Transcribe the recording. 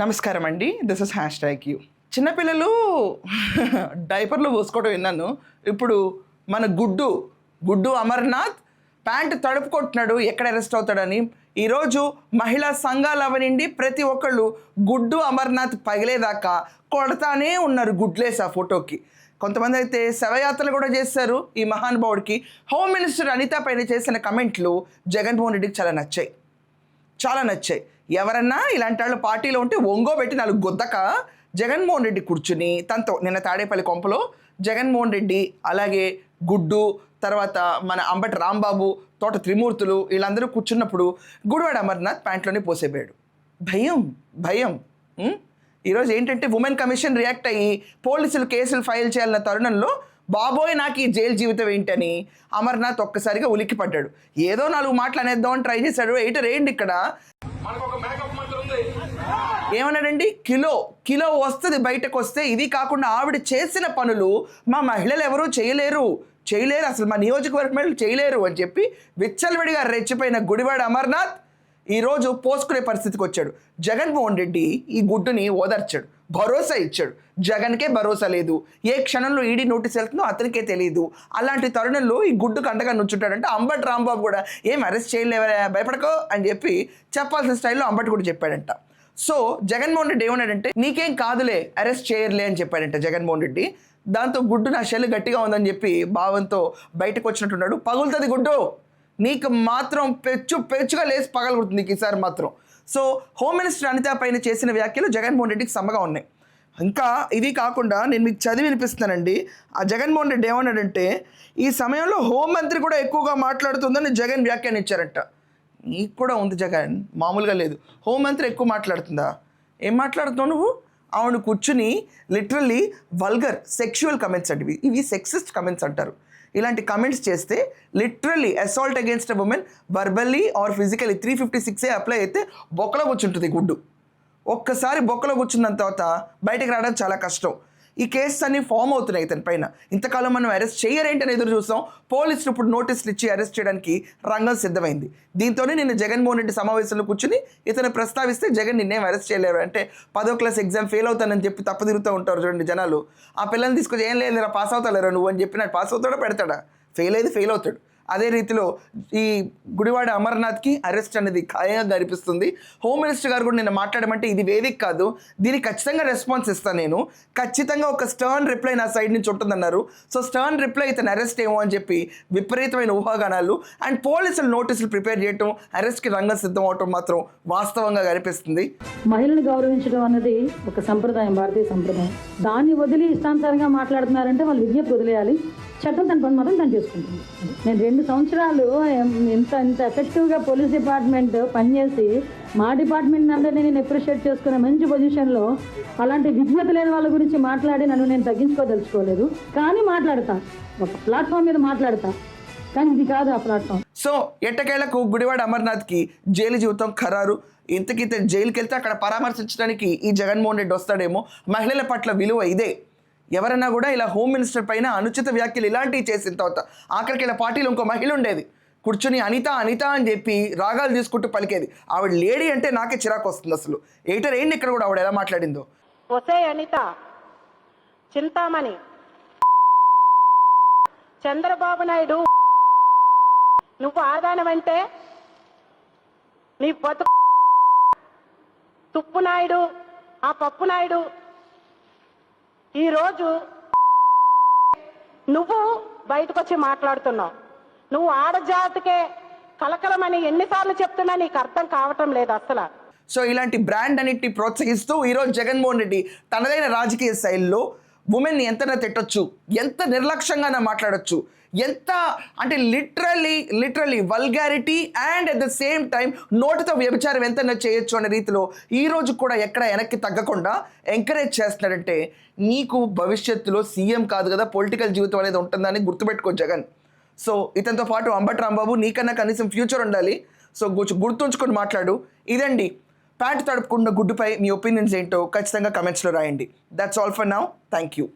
నమస్కారం అండి, this is #you. చిన్నపిల్లలు డైపర్లు పోసుకోవడం విన్నాను. ఇప్పుడు మన గుడ్డు అమర్నాథ్ ప్యాంటు తడుపు కొట్టినాడు, ఎక్కడ అరెస్ట్ అవుతాడని. ఈరోజు మహిళా సంఘాలు అవనండి ప్రతి ఒక్కళ్ళు గుడ్డు అమర్నాథ్ పగిలేదాకా కొడతానే ఉన్నారు గుడ్లేసి ఆ ఫోటోకి. కొంతమంది అయితే శవయాత్రలు కూడా చేశారు ఈ మహానుభావుడికి. హోమ్ మినిస్టర్ అనిత పైన చేసిన కమెంట్లు జగన్మోహన్ రెడ్డికి చాలా నచ్చాయి. ఎవరన్నా ఇలాంటి వాళ్ళు పార్టీలో ఉంటే ఒంగోబెట్టి 4 గుద్దక జగన్మోహన్ రెడ్డి కూర్చుని తనతో నిన్న తాడేపల్లి కొంపలో జగన్మోహన్ రెడ్డి, అలాగే గుడ్డు, తర్వాత మన అంబటి రాంబాబు, తోట త్రిమూర్తులు వీళ్ళందరూ కూర్చున్నప్పుడు గుడివాడ అమర్నాథ్ ప్యాంట్లోనే పోసేపోయాడు. భయం. ఈరోజు ఏంటంటే ఉమెన్ కమిషన్ రియాక్ట్ అయ్యి పోలీసులు కేసులు ఫైల్ చేయాలన్న తరుణంలో బాబోయ్ నాకు ఈ జైలు జీవితం ఏంటని అమర్నాథ్ ఒక్కసారిగా ఉలిక్కి పడ్డాడు. ఏదో 4 మాటలు అనేద్దామని ట్రై చేశాడు. ఏంటి ఇక్కడ ఏమన్నాడండి, కిలో వస్తుంది బయటకు వస్తే. ఇది కాకుండా ఆవిడ చేసిన పనులు మా మహిళలు ఎవరూ చేయలేరు, అసలు మా నియోజకవర్గ మహిళలు చేయలేరు అని చెప్పి విచ్చలవిడిగా రెచ్చిపోయిన గుడివాడ అమర్నాథ్ ఈరోజు పోసుకునే పరిస్థితికి వచ్చాడు. జగన్మోహన్ రెడ్డి ఈ గుడ్డుని ఓదార్చాడు, భరోసా ఇచ్చాడు. జగన్కే భరోసా లేదు, ఏ క్షణంలో ఈడీ నోటీస్ వెళ్తుందో అతనికే తెలియదు. అలాంటి తరుణంలో ఈ గుడ్డుకు అండగా నుంచుంటాడంటే అంబటి రాంబాబు కూడా ఏం అరెస్ట్ చేయలేవరా భయపడకో అని చెప్పి చెప్పాల్సిన స్టైల్లో అంబటి కూడా చెప్పాడంట. సో జగన్మోహన్ రెడ్డి ఏమన్నాడంటే నీకేం కాదులే, అరెస్ట్ చేయర్లే అని చెప్పాడంట జగన్మోహన్ రెడ్డి. దాంతో గుడ్డు నా షెల్ గట్టిగా ఉందని చెప్పి భావంతో బయటకు వచ్చినట్టున్నాడు. పగులుతుంది గుడ్డు, నీకు మాత్రం పెచ్చుగా లేసి పగలగొడుతుంది నీకు ఈసారి మాత్రం. సో హోమ్ మినిస్టర్ అనిత పైన చేసిన వ్యాఖ్యలు జగన్మోహన్ రెడ్డికి సమ్మగా ఉన్నాయి. ఇంకా ఇది కాకుండా నేను మీకు చదివి వినిపిస్తానండి. ఆ జగన్మోహన్ రెడ్డి ఏమన్నాడంటే ఈ సమయంలో హోంమంత్రి కూడా ఎక్కువగా మాట్లాడుతుందని జగన్ వ్యాఖ్యానించారంట. నీకు కూడా ఉంది జగన్, మామూలుగా లేదు. హోంమంత్రి ఎక్కువ మాట్లాడుతుందా? ఏం మాట్లాడుతున్నావు నువ్వు? ఆవిడ కూర్చుని లిటరల్లీ వల్గర్ సెక్షువల్ కమెంట్స్ అండి, ఇవి సెక్సిస్ట్ కమెంట్స్ అంటారు. ఇలాంటి కమెంట్స్ చేస్తే literally assault against a women verbally or physically 356 apply అయితే బొక్కలో కూర్చుంటుంది గుడ్డు. ఒక్కసారి బొక్కలో కూర్చున్న తర్వాత బయటకు రావడం చాలా కష్టం. ఈ కేసెస్ అన్ని ఫామ్ అవుతున్నాయి ఇతని పైన. ఇంతకాలం మనం అరెస్ట్ చేయరేంటని ఎదురు చూసాం. పోలీసులు ఇప్పుడు నోటీసులు ఇచ్చి అరెస్ట్ చేయడానికి రంగం సిద్ధమైంది. దీంతోనే నిన్న జగన్మోహన్ రెడ్డి సమావేశంలో కూర్చుని ఇతను ప్రస్తావిస్తే జగన్ నిన్నేం అరెస్ట్ చేయలేరు అంటే 10వ క్లాస్ ఎగ్జామ్ ఫెయిల్ అవుతానని చెప్పి తప్పదిరుగుతూ ఉంటారు చూడండి జనాలు. ఆ పిల్లల్ని తీసుకొచ్చి ఏం లేదు పాస్ అవుతాలేరా నువ్వు అని చెప్పి నాకు పాస్ అవుతాడో పెడతాడా? ఫెయిల్ అవుతాడు. అదే రీతిలో ఈ గుడివాడ అమర్నాథ్కి అరెస్ట్ అనేది ఖాయంగా అనిపిస్తుంది. హోమ్ మినిస్టర్ గారు కూడా నిన్న మాట్లాడమంటే ఇది వేదిక కాదు, దీనికి ఖచ్చితంగా రెస్పాన్స్ ఇస్తాను, నేను ఖచ్చితంగా ఒక స్టర్న్ రిప్లై నా సైడ్ నుంచి ఉంటుందన్నారు. సో స్టర్న్ రిప్లై ఇతను అరెస్ట్ ఏమో అని చెప్పి విపరీతమైన ఊహాగానాలు అండ్ పోలీసులు నోటీసులు ప్రిపేర్ చేయటం, అరెస్ట్కి రంగం సిద్ధం అవటం మాత్రం వాస్తవంగా కనిపిస్తుంది. మహిళను గౌరవించడం అన్నది ఒక సంప్రదాయం, భారతీయ సంప్రదాయం. దాన్ని వదిలి ఇష్టానుసారంగా మాట్లాడుతున్నారంటే వాళ్ళు విజ్ఞప్తి వదిలేయాలి. చట్టం తన పని మాత్రం తను చేసుకుంటుంది. నేను 2 సంవత్సరాలు ఇంత ఎఫెక్టివ్గా పోలీస్ డిపార్ట్మెంట్ పనిచేసి మా డిపార్ట్మెంట్ అందరినీ నేను అప్రిషియేట్ చేసుకునే మంచి పొజిషన్లో అలాంటి విజ్ఞత లేని వాళ్ళ గురించి మాట్లాడి నన్ను నేను తగ్గించుకోదలుచుకోలేదు. కానీ మాట్లాడతా, ఒక ప్లాట్ఫామ్ మీద మాట్లాడతా, కానీ ఇది కాదు ఆ ప్లాట్ఫామ్. సో ఎట్టకేళ్లకు గుడివాడ అమర్నాథ్కి జైలు జీవితం ఖరారు. ఇంతకీ జైలుకి వెళ్తే అక్కడ పరామర్శించడానికి ఈ జగన్మోహన్ రెడ్డి వస్తాడేమో. మహిళల పట్ల విలువ ఇదే. ఎవరన్నా కూడా ఇలా హోమ్ మినిస్టర్ పైన అనుచిత వ్యాఖ్యలు ఇలాంటివి చేసిన తర్వాత ఆఖరికి ఇలా పార్టీలో ఇంకో మహిళ ఉండేది, కూర్చుని అనిత అని చెప్పి రాగాలు తీసుకుంటూ పలికేది. ఆవిడ లేడీ అంటే నాకే చిరాకు వస్తుంది అసలు. ఏంటి ఇక్కడ కూడా ఆవిడ ఎలా మాట్లాడిందో. ఒసే అనిత, చింతామణి, చంద్రబాబు నాయుడు నువ్వు ఆదానమంటే నీ బతుకు తుప్పు నాయుడు, ఆ పప్పు నాయుడు. ఈరోజు నువ్వు బయటకు వచ్చి మాట్లాడుతున్నావు. నువ్వు ఆడజాతికే కలకలమని ఎన్నిసార్లు చెప్తున్నా నీకు అర్థం కావటం లేదు అసలు. సో ఇలాంటి బ్రాండ్ అన్నిటిని ప్రోత్సహిస్తూ ఈరోజు జగన్మోహన్ రెడ్డి తనదైన రాజకీయ శైలిలో ఉమెన్ని ఎంతనా తిట్టొచ్చు, ఎంత నిర్లక్ష్యంగా మాట్లాడొచ్చు, ఎంత అంటే literally vulgarity and at the same time నోటితో వ్యభిచారం ఎంతైనా చేయొచ్చు అనే రీతిలో ఈరోజు కూడా ఎక్కడ వెనక్కి తగ్గకుండా ఎంకరేజ్ చేస్తున్నాడంటే నీకు భవిష్యత్తులో సీఎం కాదు కదా, పొలిటికల్ జీవితం అనేది ఉంటుందని గుర్తుపెట్టుకో జగన్. సో ఇతనితో పాటు అంబటి రాంబాబు నీకన్నా కనీసం ఫ్యూచర్ ఉండాలి. సో గుర్తుంచుకొని మాట్లాడు. ఇదండి ప్యాంట్ తడుపుకున్న గుడ్డుపై మీ ఒపీనియన్స్ ఏంటో ఖచ్చితంగా కమెంట్స్లో రాయండి. That's all for now. Thank you.